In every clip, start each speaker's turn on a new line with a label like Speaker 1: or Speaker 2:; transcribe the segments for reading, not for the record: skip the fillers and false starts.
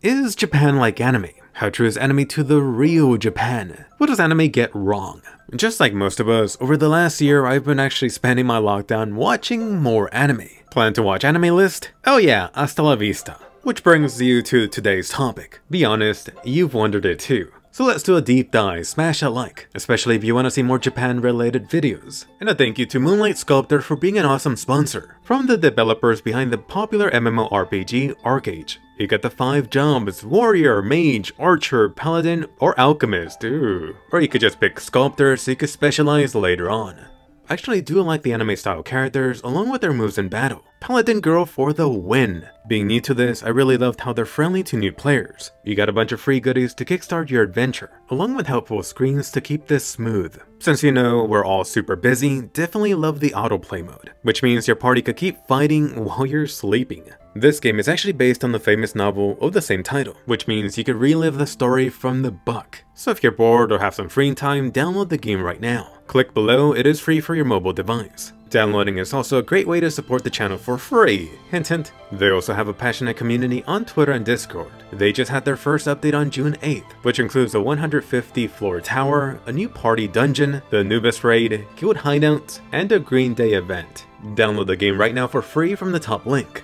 Speaker 1: Is Japan like anime? How true is anime to the real Japan? What does anime get wrong? Just like most of us, over the last year I've been actually spending my lockdown watching more anime. Plan to watch anime list? Oh yeah, hasta la vista. Which brings you to today's topic. Be honest, you've wondered it too. So let's do a deep dive, smash a like, especially if you want to see more Japan related videos. And a thank you to Moonlight Sculptor for being an awesome sponsor. From the developers behind the popular MMORPG ArcheAge. You get the 5 jobs: Warrior, Mage, Archer, Paladin, or Alchemist, ooh. Or you could just pick Sculptor so you could specialize later on. I actually do like the anime style characters along with their moves in battle. Paladin Girl for the win! Being new to this, I really loved how they're friendly to new players. You got a bunch of free goodies to kickstart your adventure, along with helpful screens to keep this smooth. Since you know we're all super busy, definitely love the autoplay mode, which means your party could keep fighting while you're sleeping. This game is actually based on the famous novel of the same title, which means you could relive the story from the book. So if you're bored or have some free time, download the game right now. Click below, it is free for your mobile device. Downloading is also a great way to support the channel for free. Hint hint. They also have a passionate community on Twitter and Discord. They just had their first update on June 8th, which includes a 150 floor tower, a new party dungeon, the Anubis raid, guild hideouts, and a Green Day event. Download the game right now for free from the top link.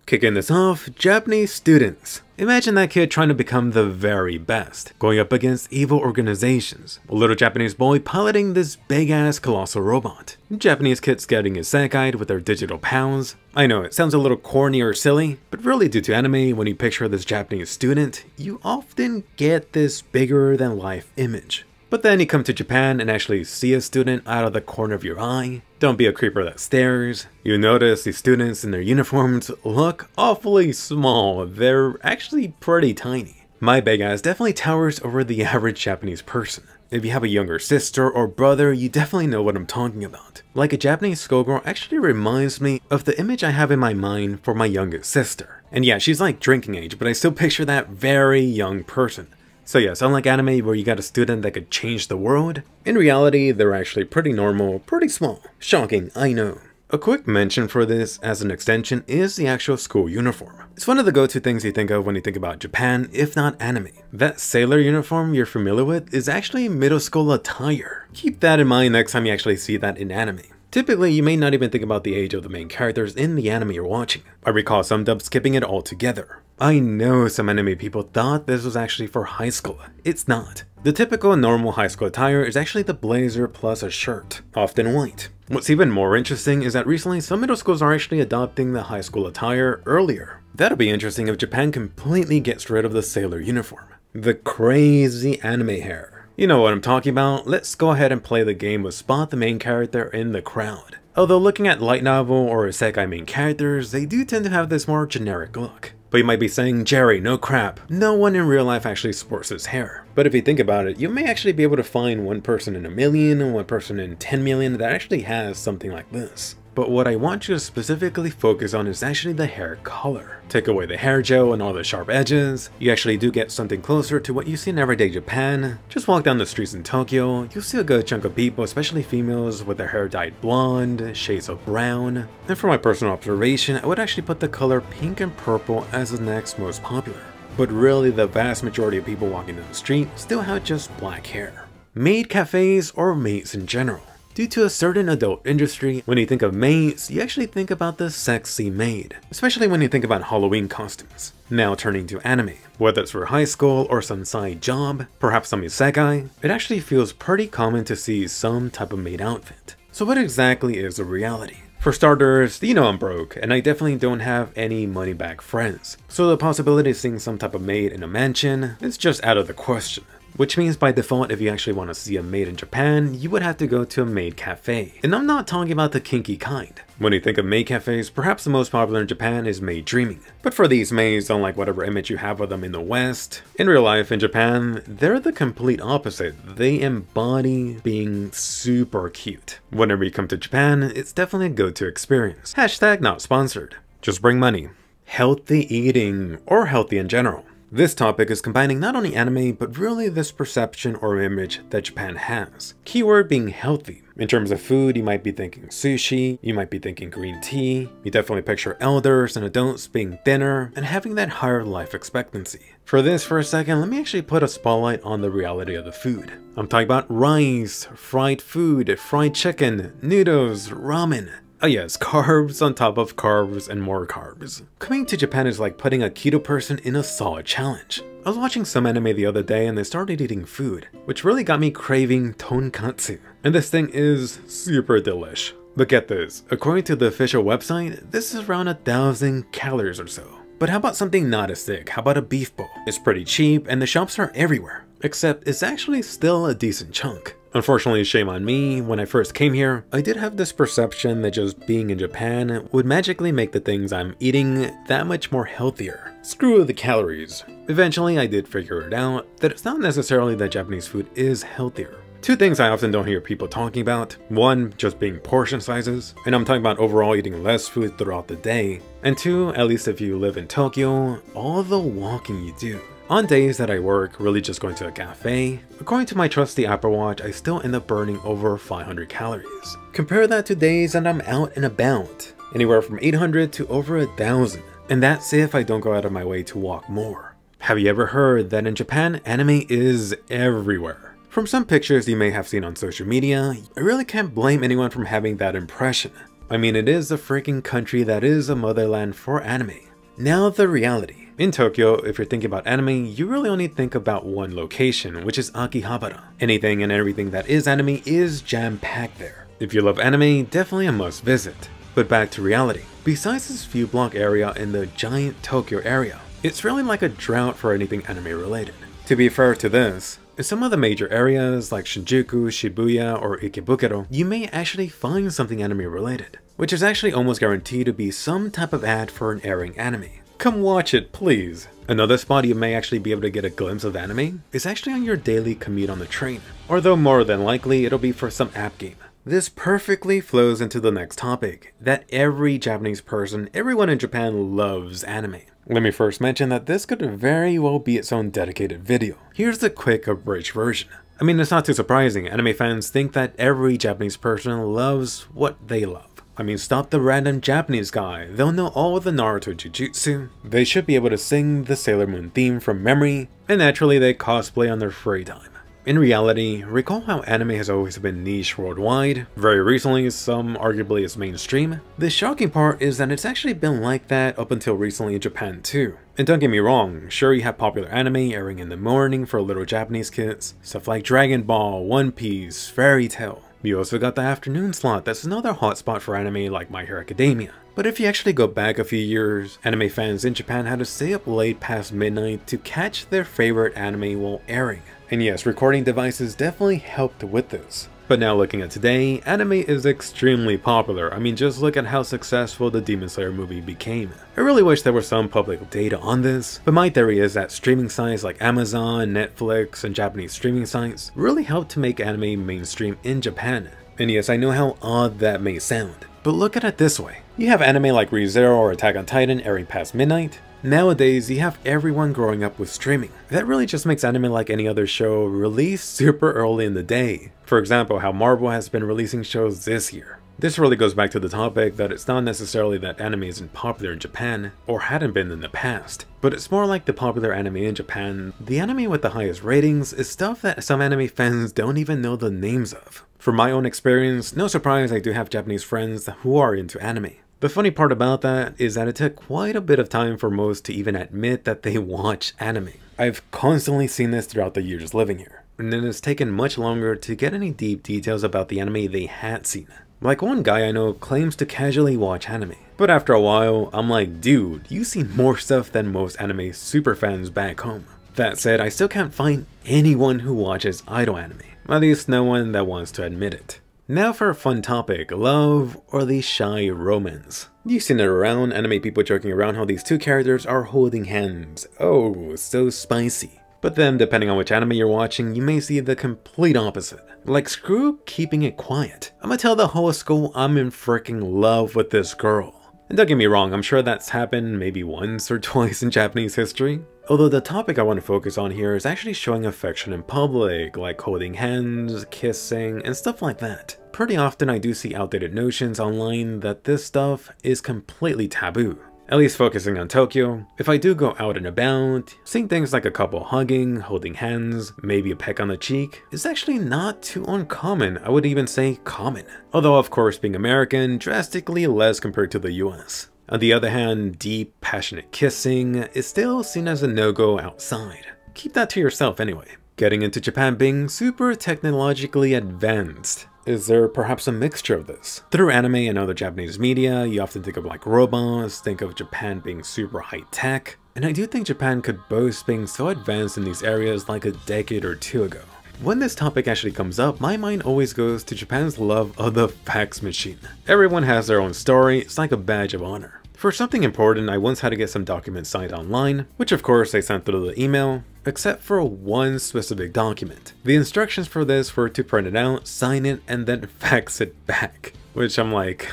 Speaker 1: Kicking this off, Japanese students. Imagine that kid trying to become the very best, going up against evil organizations. A little Japanese boy piloting this big-ass colossal robot. Japanese kids getting isekai'd with their digital pals. I know, it sounds a little corny or silly, but really due to anime, when you picture this Japanese student, you often get this bigger-than-life image. But then you come to Japan and actually see a student out of the corner of your eye. Don't be a creeper that stares. You notice these students in their uniforms look awfully small. They're actually pretty tiny. My big ass definitely towers over the average Japanese person. If you have a younger sister or brother, you definitely know what I'm talking about. Like a Japanese schoolgirl actually reminds me of the image I have in my mind for my youngest sister. And yeah, she's like drinking age, but I still picture that very young person. So yes, unlike anime where you got a student that could change the world, in reality they're actually pretty normal, pretty small. Shocking, I know. A quick mention for this as an extension is the actual school uniform. It's one of the go-to things you think of when you think about Japan, if not anime. That sailor uniform you're familiar with is actually middle school attire. Keep that in mind next time you actually see that in anime. Typically, you may not even think about the age of the main characters in the anime you're watching. I recall some dubs skipping it altogether. I know some anime people thought this was actually for high school. It's not. The typical normal high school attire is actually the blazer plus a shirt, often white. What's even more interesting is that recently some middle schools are actually adopting the high school attire earlier. That'll be interesting if Japan completely gets rid of the sailor uniform. The crazy anime hair. You know what I'm talking about. Let's go ahead and play the game of spot the main character in the crowd. Although looking at light novel or isekai main characters, they do tend to have this more generic look. But you might be saying, Jerry, no crap. No one in real life actually sports this hair. But if you think about it, you may actually be able to find one person in a million, one person in 10 million that actually has something like this. But what I want you to specifically focus on is actually the hair color. Take away the hair gel and all the sharp edges, you actually do get something closer to what you see in everyday Japan. Just walk down the streets in Tokyo, you'll see a good chunk of people, especially females, with their hair dyed blonde, shades of brown. And from my personal observation, I would actually put the color pink and purple as the next most popular. But really, the vast majority of people walking down the street still have just black hair. Maid cafes or maids in general. Due to a certain adult industry, when you think of maids, you actually think about the sexy maid, especially when you think about Halloween costumes. Now turning to anime, whether it's for high school or some side job, perhaps some isekai, it actually feels pretty common to see some type of maid outfit. So what exactly is the reality? For starters, you know I'm broke, and I definitely don't have any money back friends, so the possibility of seeing some type of maid in a mansion is just out of the question. Which means by default, if you actually want to see a maid in Japan, you would have to go to a maid cafe. And I'm not talking about the kinky kind. When you think of maid cafes, perhaps the most popular in Japan is Maid Dreaming. But for these maids, unlike whatever image you have of them in the West, in real life in Japan, they're the complete opposite. They embody being super cute. Whenever you come to Japan, it's definitely a go-to experience. Hashtag not sponsored. Just bring money. Healthy eating, or healthy in general. This topic is combining not only anime, but really this perception or image that Japan has. Keyword being healthy. In terms of food, you might be thinking sushi, you might be thinking green tea, you definitely picture elders and adults being thinner and having that higher life expectancy. For this for a second, let me actually put a spotlight on the reality of the food. I'm talking about rice, fried food, fried chicken, noodles, ramen. Oh yes, carbs on top of carbs and more carbs. Coming to Japan is like putting a keto person in a solid challenge. I was watching some anime the other day and they started eating food, which really got me craving tonkatsu. And this thing is super delish. But get this, according to the official website, this is around 1,000 calories or so. But how about something not as thick? How about a beef bowl? It's pretty cheap and the shops are everywhere. Except it's actually still a decent chunk. Unfortunately, shame on me, when I first came here, I did have this perception that just being in Japan would magically make the things I'm eating that much more healthier. Screw the calories. Eventually, I did figure it out that it's not necessarily that Japanese food is healthier. Two things I often don't hear people talking about. One, just being portion sizes, and I'm talking about overall eating less food throughout the day. And two, at least if you live in Tokyo, all the walking you do. On days that I work, really just going to a cafe, according to my trusty Apple Watch, I still end up burning over 500 calories. Compare that to days that I'm out and about, anywhere from 800 to over 1,000. And that's if I don't go out of my way to walk more. Have you ever heard that in Japan, anime is everywhere? From some pictures you may have seen on social media, I really can't blame anyone from having that impression. I mean, it is a freaking country that is a motherland for anime. Now the reality. In Tokyo, if you're thinking about anime, you really only think about one location, which is Akihabara. Anything and everything that is anime is jam-packed there. If you love anime, definitely a must visit. But back to reality. Besides this few block area in the giant Tokyo area, it's really like a drought for anything anime related. To be fair to this, in some of the major areas like Shinjuku, Shibuya, or Ikebukuro, you may actually find something anime related, which is actually almost guaranteed to be some type of ad for an airing anime. Come watch it, please. Another spot you may actually be able to get a glimpse of anime is actually on your daily commute on the train, or though more than likely it'll be for some app game. This perfectly flows into the next topic, that every Japanese person, everyone in Japan loves anime. Let me first mention that this could very well be its own dedicated video. Here's the quick abridged version. I mean, it's not too surprising, anime fans think that every Japanese person loves what they love. I mean, stop the random Japanese guy, they'll know all the Naruto Jujutsu, they should be able to sing the Sailor Moon theme from memory, and naturally they cosplay on their free time. In reality, recall how anime has always been niche worldwide, very recently some arguably is mainstream. The shocking part is that it's actually been like that up until recently in Japan too. And don't get me wrong, sure you have popular anime airing in the morning for little Japanese kids, stuff like Dragon Ball, One Piece, Fairy Tail. You also got the afternoon slot that's another hotspot for anime like My Hero Academia. But if you actually go back a few years, anime fans in Japan had to stay up late past midnight to catch their favorite anime while airing. And yes, recording devices definitely helped with this. But now looking at today, anime is extremely popular. I mean, just look at how successful the Demon Slayer movie became. I really wish there was some public data on this, but my theory is that streaming sites like Amazon, Netflix, and Japanese streaming sites really helped to make anime mainstream in Japan. And yes, I know how odd that may sound, but look at it this way. You have anime like Re:Zero or Attack on Titan airing past midnight. Nowadays, you have everyone growing up with streaming. That really just makes anime like any other show released super early in the day. For example, how Marvel has been releasing shows this year. This really goes back to the topic that it's not necessarily that anime isn't popular in Japan, or hadn't been in the past, but it's more like the popular anime in Japan, the anime with the highest ratings is stuff that some anime fans don't even know the names of. From my own experience, no surprise I do have Japanese friends who are into anime. The funny part about that is that it took quite a bit of time for most to even admit that they watch anime. I've constantly seen this throughout the years living here, and it has taken much longer to get any deep details about the anime they had seen. Like one guy I know claims to casually watch anime, but after a while, I'm like, dude, you see more stuff than most anime superfans back home. That said, I still can't find anyone who watches idol anime, at least no one that wants to admit it. Now for a fun topic, love or the shy romance. You've seen it around, anime people joking around how these two characters are holding hands. Oh, so spicy. But then, depending on which anime you're watching, you may see the complete opposite. Like, screw keeping it quiet. I'ma tell the whole school I'm in freaking love with this girl. And don't get me wrong, I'm sure that's happened maybe once or twice in Japanese history. Although the topic I want to focus on here is actually showing affection in public, like holding hands, kissing, and stuff like that. Pretty often I do see outdated notions online that this stuff is completely taboo. At least focusing on Tokyo, if I do go out and about, seeing things like a couple hugging, holding hands, maybe a peck on the cheek, is actually not too uncommon. I would even say common. Although of course being American, drastically less compared to the US. On the other hand, deep, passionate kissing is still seen as a no-go outside. Keep that to yourself anyway. Getting into Japan being super technologically advanced. Is there perhaps a mixture of this? Through anime and other Japanese media, you often think of like robots, think of Japan being super high-tech, and I do think Japan could boast being so advanced in these areas like a decade or two ago. When this topic actually comes up, my mind always goes to Japan's love of the fax machine. Everyone has their own story, it's like a badge of honor. For something important, I once had to get some documents signed online, which of course I sent through the email, except for one specific document. The instructions for this were to print it out, sign it, and then fax it back. Which I'm like,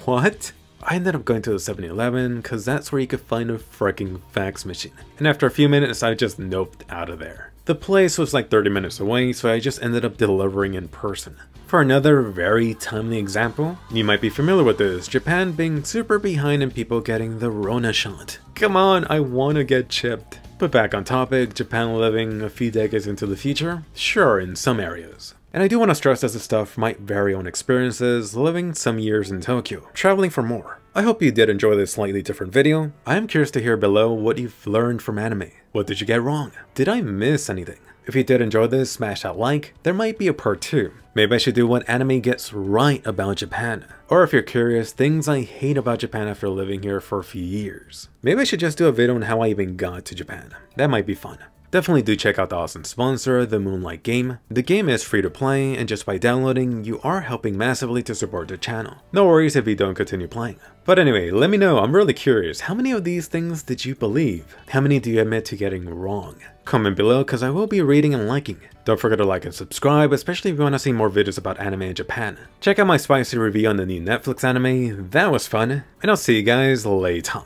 Speaker 1: what? I ended up going to the 7-Eleven because that's where you could find a freaking fax machine. And after a few minutes, I just noped out of there. The place was like 30 minutes away, so I just ended up delivering in person. For another very timely example, you might be familiar with this, Japan being super behind in people getting the Rona shot. Come on, I wanna get chipped. But back on topic, Japan living a few decades into the future? Sure, in some areas. And I do want to stress that this stuff might vary on experiences, living some years in Tokyo, traveling for more. I hope you did enjoy this slightly different video. I am curious to hear below what you've learned from anime. What did you get wrong? Did I miss anything? If you did enjoy this, smash that like. There might be a part 2. Maybe I should do what anime gets right about Japan. Or if you're curious, things I hate about Japan after living here for a few years. Maybe I should just do a video on how I even got to Japan. That might be fun. Definitely do check out the awesome sponsor, the Moonlight game. The game is free to play, and just by downloading, you are helping massively to support the channel. No worries if you don't continue playing. But anyway, let me know, I'm really curious, how many of these things did you believe? How many do you admit to getting wrong? Comment below because I will be reading and liking. Don't forget to like and subscribe, especially if you want to see more videos about anime in Japan. Check out my spicy review on the new Netflix anime, that was fun, and I'll see you guys later.